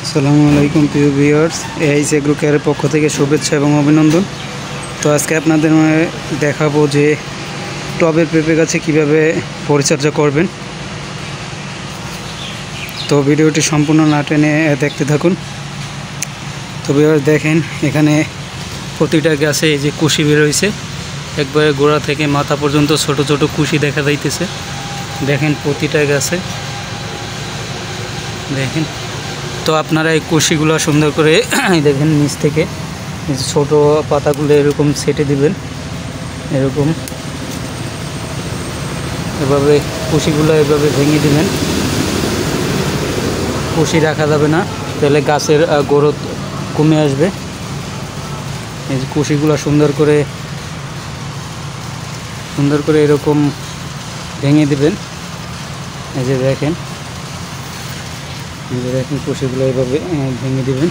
আসসালামু আলাইকুম প্রিয় ভিউয়ার্স, এইচ এগ্রো কেয়ারের পক্ষ থেকে শুভেচ্ছা এবং অভিনন্দন। তো আজকে আপনাদের দেখাবো যে টবের পেঁপে গাছে কীভাবে পরিচর্যা করবেন। তো ভিডিওটি সম্পূর্ণ না টেনে দেখতে থাকুন। তো ভিউয়ার্স দেখেন, এখানে প্রতিটা গাছে এই যে কুশি বেরোইছে, একবারে গোড়া থেকে মাথা পর্যন্ত ছোট ছোট কুশি দেখা যাইতেছে। দেখেন প্রতিটা গাছে দেখেন। তো আপনারা এই কুশিগুলো সুন্দর করে দেখেন নিচ থেকে ছোট পাতাগুলো এরকম ছেটে দিবেন, এরকম এভাবে কুশিগুলো এভাবে ভেঙে দিবেন। কুশি রাখা যাবে না, তাহলে গাছের গ্রোথ কমে আসবে। এই কুশিগুলো সুন্দর করে এরকম ভেঙে দিবেন। এই যে দেখেন, কুশিগুলো এইভাবে ভেঙে দিবেন।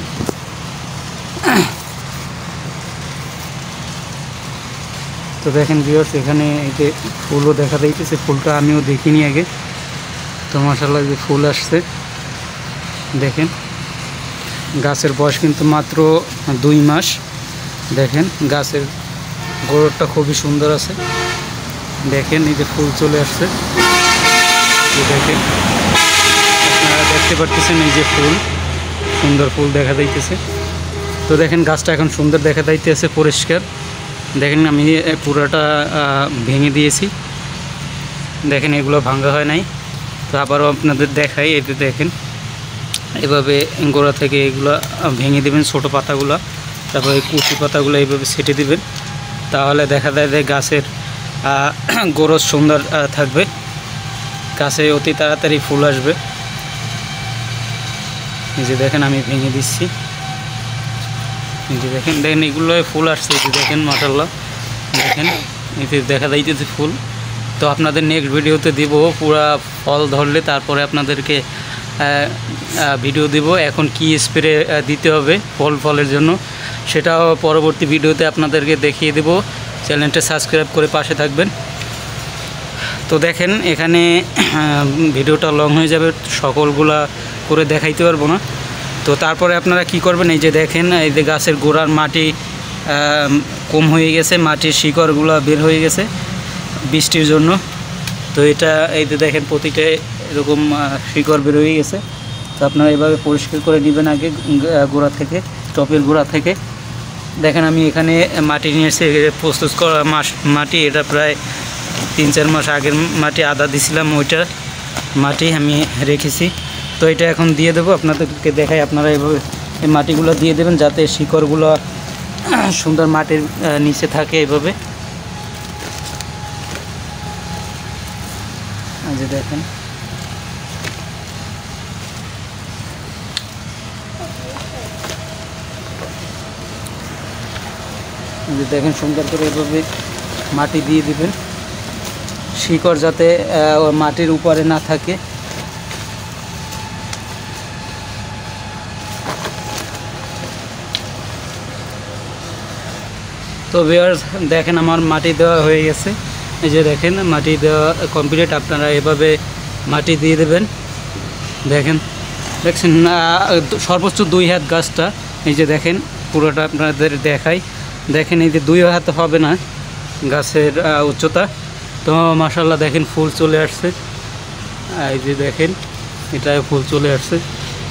তো দেখেন ভিউয়ার্স, এখানে এই যে ফুলও দেখা যাইতেছে, ফুলটা আমিও দেখিনি আগে। তো মাশাআল্লাহ যে ফুল আসছে দেখেন। গাছের বয়স কিন্তু মাত্র 2 মাস। দেখেন গাছের গোড়টা খুবই সুন্দর আছে। দেখেন এই যে ফুল চলে আসছে, দেখেন আপনারা দেখতে পাচ্ছেন এই যে ফুল, সুন্দর ফুল দেখা যাইতেছে। তো দেখেন গাছটা এখন সুন্দর দেখা যাইতেছে, পরিষ্কার। দেখেন আমি পুরাটা ভেঙে দিয়েছি, দেখেন এগুলো ভাঙা হয় নাই। তো আবারও আপনাদের দেখাই, এতে দেখেন এভাবে গোড়া থেকে এগুলো ভেঙে দেবেন, ছোটো পাতাগুলো, তারপরে কুচি পাতাগুলো এইভাবে ছেটে দিবেন। তাহলে দেখা যায় যে গাছের গ্রোথ সুন্দর থাকবে, গাছে অতি তাড়াতাড়ি ফুল আসবে। এই যে দেখেন আমি ভেঙে দিচ্ছি, এই যে দেখেন এগুলো ফুল আসছে। এই যে দেখেন মাশাআল্লাহ, দেখেন এতে দেখা যাইতেছে ফুল। তো আপনাদের নেক্সট ভিডিওতে দিব, পুরা ফল ধরলে তারপরে আপনাদেরকে ভিডিও দিব এখন কি স্প্রে দিতে হবে ফলের জন্য, সেটাও পরবর্তী ভিডিওতে আপনাদেরকে দেখিয়ে দেব। চ্যানেলটা সাবস্ক্রাইব করে পাশে থাকবেন। তো দেখেন এখানে ভিডিওটা লং হয়ে যাবে, সকলগুলা করে দেখাইতে পারবো না। তো তারপরে আপনারা কি করবেন, এই যে দেখেন এই যে গাছের গোড়ার মাটি কম হয়ে গেছে, মাটির শিকড়গুলো বের হয়ে গেছে বৃষ্টির জন্য। তো এটা এই যে দেখেন প্রতিটা এরকম শিকড় বের হয়ে গেছে। তো আপনারা এভাবে পরিষ্কার করে নেবেন আগে গোড়া থেকে, টপের গোড়া থেকে। দেখেন আমি এখানে মাটি নিয়ে এসে প্রস্তুত করা মাটি, এটা প্রায় 3-4 মাস আগের মাটি, আদা দিছিলাম, ওইটা মাটি আমি রেখেছি। তো এটা এখন দিয়ে দেবো, আপনাদেরকে দেখাই। আপনারা এভাবে এই মাটিগুলো দিয়ে দেবেন যাতে শিকড়গুলো সুন্দর মাটির নিচে থাকে এভাবে। যে দেখেন সুন্দর করে এভাবে মাটি দিয়ে দিবেন, শিকড় যাতে মাটির উপরে না থাকে। তো ভিউয়ার্স দেখেন আমার মাটি দেওয়া হয়ে গেছে। এই যে দেখেন মাটি দেওয়া কমপ্লিট। আপনারা এভাবে মাটি দিয়ে দেবেন। দেখেন দেখছেন সর্বোচ্চ 2 হাত গাছটা। এই যে দেখেন পুরোটা আপনাদের দেখাই। দেখেন এই যে 2 হাত হবে না গাছের উচ্চতা। তো মাশাআল্লাহ দেখেন ফুল চলে আসছে। এই যে দেখেন এটায় ফুল চলে আসছে,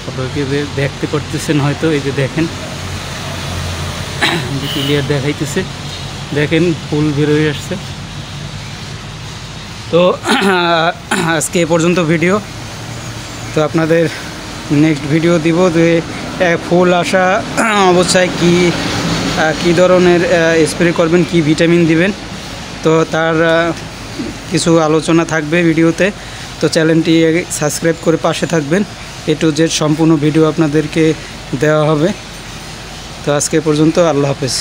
আপনাকে দেখতে পারতেছেন হয়তো। এই যে দেখেন ক্লিয়ার দেখাইতেছে, দেখেন ফুল বেরোয় আসছে। তো আজকে এ পর্যন্ত ভিডিও। তো আপনাদের নেক্সট ভিডিও দিব যে ফুল আসা অবস্থায় কি ধরনের স্প্রে করবেন, কি ভিটামিন দিবেন। তো তার কিছু আলোচনা থাকবে ভিডিওতে। তো চ্যানেলটি সাবস্ক্রাইব করে পাশে থাকবেন, A to Z সম্পূর্ণ ভিডিও আপনাদেরকে দেওয়া হবে। তো আজকে পর্যন্ত, আল্লাহ হাফেজ।